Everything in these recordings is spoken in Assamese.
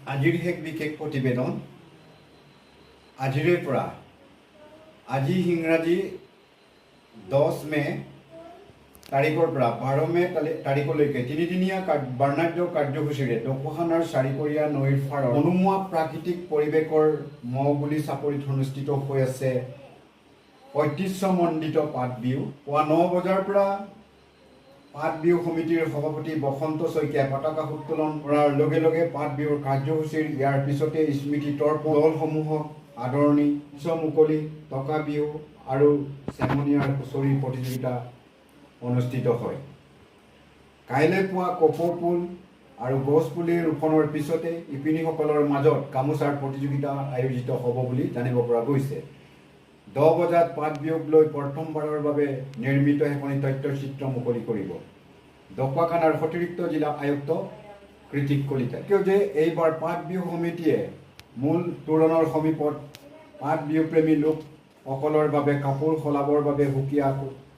আজিৰ এক বিশেষ প্ৰতিবেদন। আজিৰে পৰা আজি ইংৰাজী 10 মে তাৰিখৰ পৰা 12 মে তাৰিখলৈকে তিনিদিনীয়া বৰ্ণাঢ্য কাৰ্যসূচীৰে ঢকুৱাখানাৰ চাৰিকৰীয়া নৈৰ পাৰত মনোমোহা প্ৰাকৃতিক পৰিৱেশৰ মহগুলি চাপৰিত অনুষ্ঠিত হৈ আছে ঐতিহ্যমণ্ডিত পাত বিহু। পুৱা 9 বজাৰ পৰা পাত বিহু সমিতিৰ সভাপতি বসন্ত শইকীয়াই পতাকা উত্তোলন কৰাৰ লগে লগে পাত বিহুৰ কাৰ্যসূচীৰ ইয়াৰ পিছতে স্মৃতি তৰ্পণ দলসমূহক আদৰণি, মুকলি, টকা বিহু আৰু চেমনীয়াৰ হুঁচৰি প্ৰতিযোগিতা অনুষ্ঠিত হয়। কাইলৈ পুৱা কপৌ ফুল আৰু গছ পুলি ৰোপণৰ পিছতে শিপিনীসকলৰ মাজত গামোচাৰ প্ৰতিযোগিতা আয়োজিত হ'ব বুলি জানিব পৰা গৈছে। 10 বজাত পাত বিহুক লৈ প্ৰথমবাৰৰ বাবে নিৰ্মিত এখনি তথ্যচিত্ৰ মুকলি কৰিব ঢকুৱাখানাৰ অতিৰিক্ত জিলা আয়ুক্ত কৃতিক কলিতাই। কিয় যে এইবাৰ পাত বিহু সমিতিয়ে মূল তোৰণৰ সমীপত পাত বিহু প্ৰেমী লোকসকলৰ বাবে কাপোৰ সলাবৰ বাবে সুকীয়া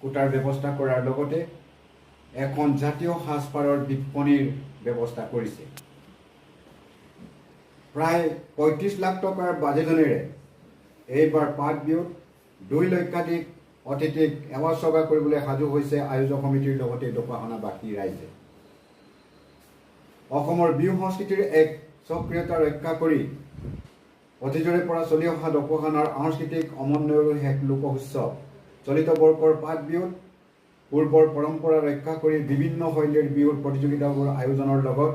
কোটাৰ ব্যৱস্থা কৰাৰ লগতে এখন জাতীয় সাজপাৰৰ বিপণীৰ ব্যৱস্থা কৰিছে। প্ৰায় 35 লাখ টকাৰ বাজেটেৰে এইবাৰ পাত বিহুত 2 লক্ষাধিক অতিথিক সেৱা চগা কৰিবলৈ সাজু হৈছে আয়োজক সমিতিৰ লগতে ঢকুৱাখানাবাসী ৰাইজে। অসমৰ বিহু সংস্কৃতিৰ এক স্বকীয়তা ৰক্ষা কৰি অতীজৰে পৰা চলি অহা ঢকুৱাখানাৰ সাংস্কৃতিক সমন্বয়ৰো এক লোক উৎসৱ চলিত বৰ্ষৰ পাত বিহুত পূৰ্বৰ পৰম্পৰা ৰক্ষা কৰি বিভিন্ন শৈলীৰ বিহুৰ প্ৰতিযোগিতাবোৰ আয়োজনৰ লগত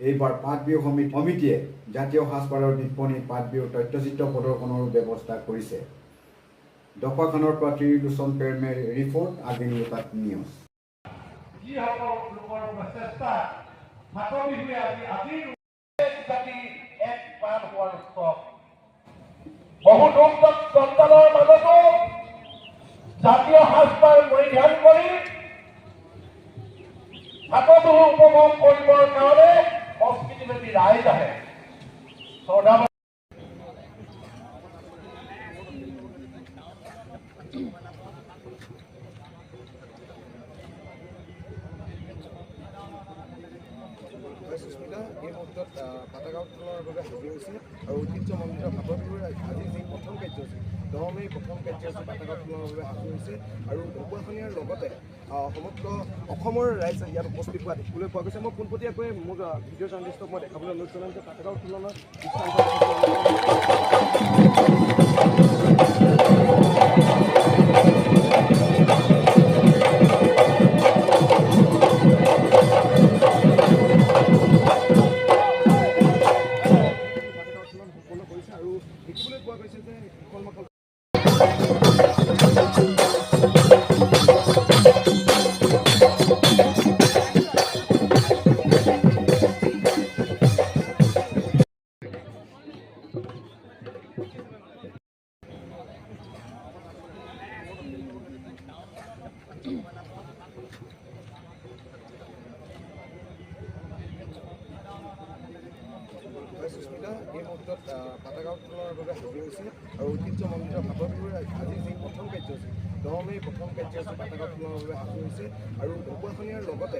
এইবাৰ পাত বিহু সমিতিয়ে জাতীয় সাজপাৰৰ বিপণী পাত বিহুৰ তথ্যচিত্ৰ প্ৰদৰ্শনৰো ব্যৱস্থা কৰিছে। ঢকুৱাখানাৰ পৰা ত্ৰিলোচন পেৰমেৰ ৰিপৰ্ট, আগ্নিলোকাত নিউজ। জাতীয় সাজপাৰ পৰিধান কৰি ফাট বিহু উপভোগ কৰিবৰ কাৰণে সংস্কৃতিবাদী ৰাইজ আহে। এই মুহূৰ্তত পতাকা উত্তোলনৰ বাবে সাজু হৈছে আৰু ঐতিহ্যমণ্ডিত ফাট বিহুৰ আজি যি প্ৰথম কাৰ্যসূচী 10 মে প্ৰথম কাৰ্যসূচী পতাকা উত্তোলনৰ বাবে সাজু হৈছে আৰু ঢকুৱাখানাৰ লগতে সমগ্ৰ অসমৰ ৰাইজ ইয়াত উপস্থিত হোৱা দেখিবলৈ পোৱা গৈছে। মই পোনপটীয়াকৈ মোৰ ভিডিঅ' জাৰ্নেলিষ্টক মই দেখাবলৈ অনুৰোধ জনাম যে পতাকা উত্তোলনৰ আৰু দেখিবলৈ পোৱা গৈছে যে এই মুহূৰ্তত পতাকা উত্তোলনৰ বাবে সাজু হৈছে আৰু ঐতিহ্যমণ্ডিত ফাট বিহুৰ আজি যি প্ৰথম কাৰ্যসূচী 10 মে প্ৰথম কাৰ্যসূচী পতাকা উত্তোলনৰ বাবে সাজু হৈছে আৰু ঢকুৱাখানাৰ লগতে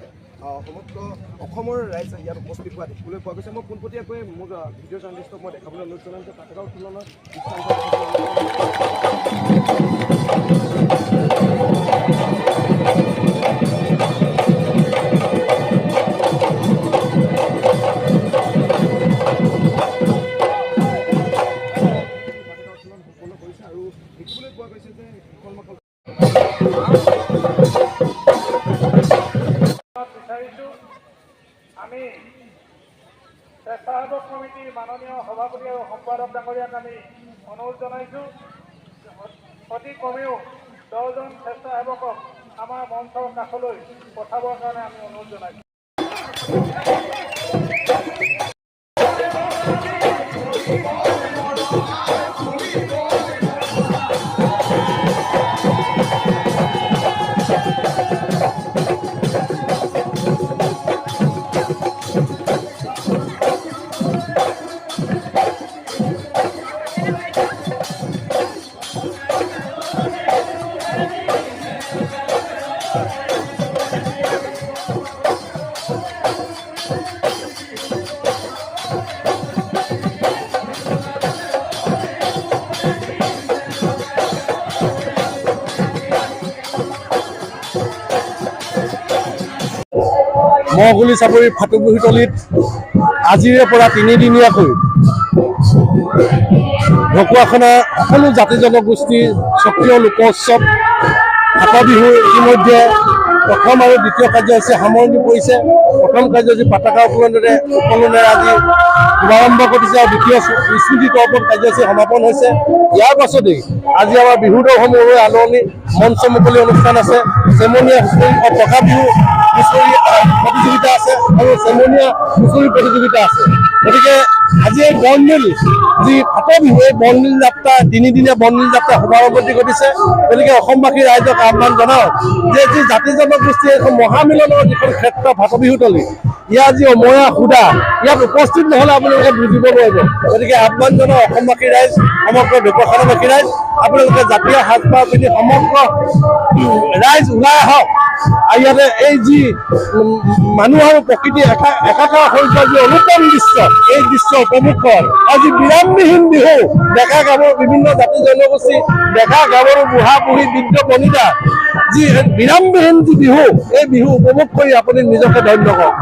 সমগ্ৰ অসমৰ ৰাইজ ইয়াত উপস্থিত হোৱা দেখিবলৈ পোৱা গৈছে। মই পোনপটীয়াকৈ মোৰ ভিডিঅ' জাৰ্নেলিষ্টক মই দেখাবলৈ অনুৰোধ জনাম যে পতাকা উত্তোলনৰ দেখিবলৈ পোৱা গৈছে যে বিচাৰিছোঁ আমি স্বেচ্ছাসেৱক সমিতিৰ মাননীয় সভাপতি আৰু সম্পাদক ডাঙৰীয়াক আমি অনুৰোধ জনাইছোঁ অতি কমেও 10জন স্বেচ্ছাসেৱকক আমাৰ মঞ্চৰ কাষলৈ পঠাবৰ কাৰণে আমি অনুৰোধ জনাইছোঁ। মহগুলি চাপৰি ফাটবিহুতলিত আজিৰে পৰা 3 দিনীয়াকৈ ঢকুৱাখানা সকলো জাতি জনগোষ্ঠীৰ স্বকীয় লোকোৎসৱ ফাট বিহু ইতিমধ্যে প্ৰথম আৰু দ্বিতীয় কাৰ্যসূচী সামৰণি পৰিছে। প্ৰথম কাৰ্যসূচী পতাকা উত্তোলনেৰে আজি শুভাৰম্ভ ঘটিছে আৰু দ্বিতীয় স্মৃতি তৰ্পণ কাৰ্যসূচী সমাপন হৈছে। ইয়াৰ পাছতেই আজি আমাৰ বিহু দলসমূহৰ আদৰণি মঞ্চ মুকলি অনুষ্ঠান আছে। চেমনীয়া পকা বিহু হুঁচৰি প্ৰতিযোগিতা আছে আৰু চেমনীয়া হুঁচৰি প্ৰতিযোগিতা আছে। গতিকে আজি এই বনমিল যি ফাট বিহু এই বনমিল যাত্ৰা 3 দিনীয়া বনমিল যাত্ৰা শুভাৰম্ভ ঘটিছে। গতিকে অসমবাসী ৰাইজক আহ্বান জনাওঁ যে যি জাতি জনগোষ্ঠীৰ এখন মহামিলনৰ যিখন ক্ষেত্ৰ ফাট বিহুতলী, ইয়াৰ যি অময়া সুদা ইয়াত উপস্থিত নহ'লে আপোনালোকে বুজিব নোৱাৰিব। গতিকে আহ্বান জনাওঁ অসমবাসী ৰাইজ, সমগ্ৰ ঢকুৱাখানাবাসী ৰাইজ, আপোনালোকে জাতীয় সাজপাৰ পিন্ধি সমগ্ৰ ৰাইজ ওলাই আহক। আৰু ইয়াতে এই যি মানুহ আৰু প্ৰকৃতি একাকাৰ হৈ যোৱা যি অনুপম দৃশ্য, এই দৃশ্য উপভোগ কৰক। আৰু যি বিৰামবিহীন বিহু, ডেকা গাভৰু বিভিন্ন জাতি জনগোষ্ঠী, ডেকা গাভৰু বুঢ়া বুঢ়ী বৃদ্ধ বনিতা, যি বিৰামবিহীন যি বিহু, এই বিহু উপভোগ কৰি আপুনি নিজকে ধন্য কৰক।